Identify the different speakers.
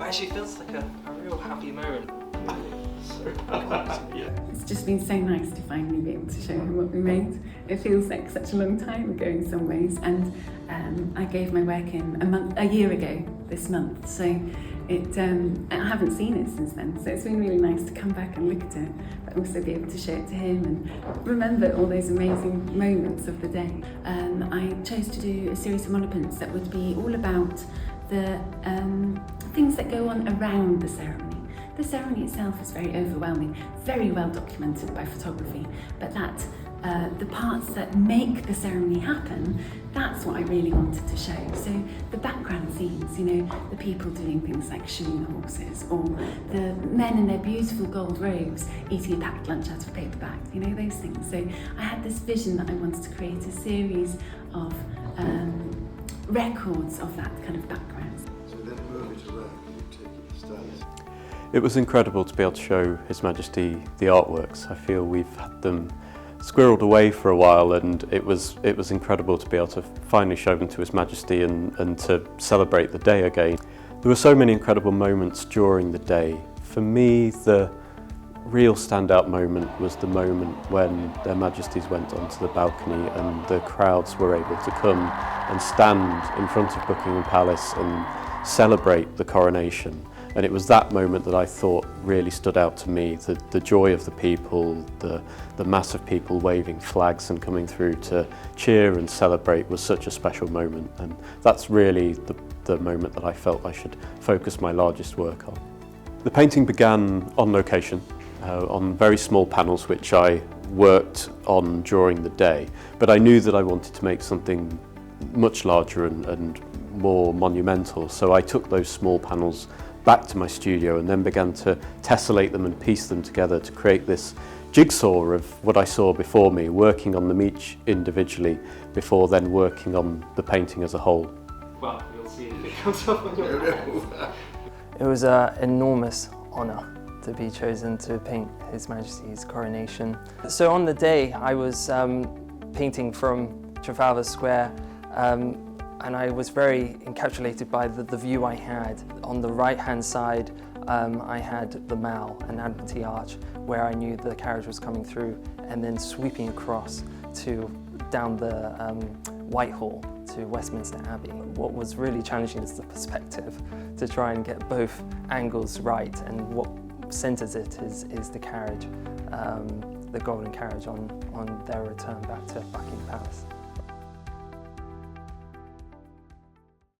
Speaker 1: But actually it feels like a real happy moment.
Speaker 2: It's just been so nice to finally be able to show him what we made. It feels like such a long time ago in some ways, and I gave my work in a year ago this month, so I haven't seen it since then, so it's been really nice to come back and look at it, but also be able to show it to him and remember all those amazing moments of the day. I chose to do a series of monoprints that would be all about the things that go on around the ceremony. The ceremony itself is very overwhelming, very well documented by photography, but the parts that make the ceremony happen, that's what I really wanted to show. So the background scenes, the people doing things like shoeing the horses, or the men in their beautiful gold robes eating a packed lunch out of a paper bag, those things. So I had this vision that I wanted to create a series of records of that kind of background.
Speaker 3: So then move it around, you take it styles.
Speaker 4: It was incredible to be able to show His Majesty the artworks. I feel we've had them squirreled away for a while, and it was incredible to be able to finally show them to His Majesty and to celebrate the day again. There were so many incredible moments during the day. For me, the real standout moment was the moment when Their Majesties went onto the balcony and the crowds were able to come and stand in front of Buckingham Palace and celebrate the coronation. And it was that moment that I thought really stood out to me. The joy of the people, the mass of people waving flags and coming through to cheer and celebrate was such a special moment. And that's really the moment that I felt I should focus my largest work on. The painting began on location, on very small panels which I worked on during the day. But I knew that I wanted to make something much larger and more monumental. So I took those small panels back to my studio and then began to tessellate them and piece them together to create this jigsaw of what I saw before me, working on them each individually before then working on the painting as a whole.
Speaker 1: Well, you'll see if it comes up on your hands.
Speaker 5: It was an enormous honour to be chosen to paint His Majesty's coronation. So on the day I was painting from Trafalgar Square, and I was very encapsulated by the view I had. On the right-hand side, I had the Mall and Admiralty Arch, where I knew the carriage was coming through, and then sweeping across down the Whitehall to Westminster Abbey. What was really challenging is the perspective, to try and get both angles right, and what centres it is the carriage, the golden carriage on their return back to Buckingham Palace.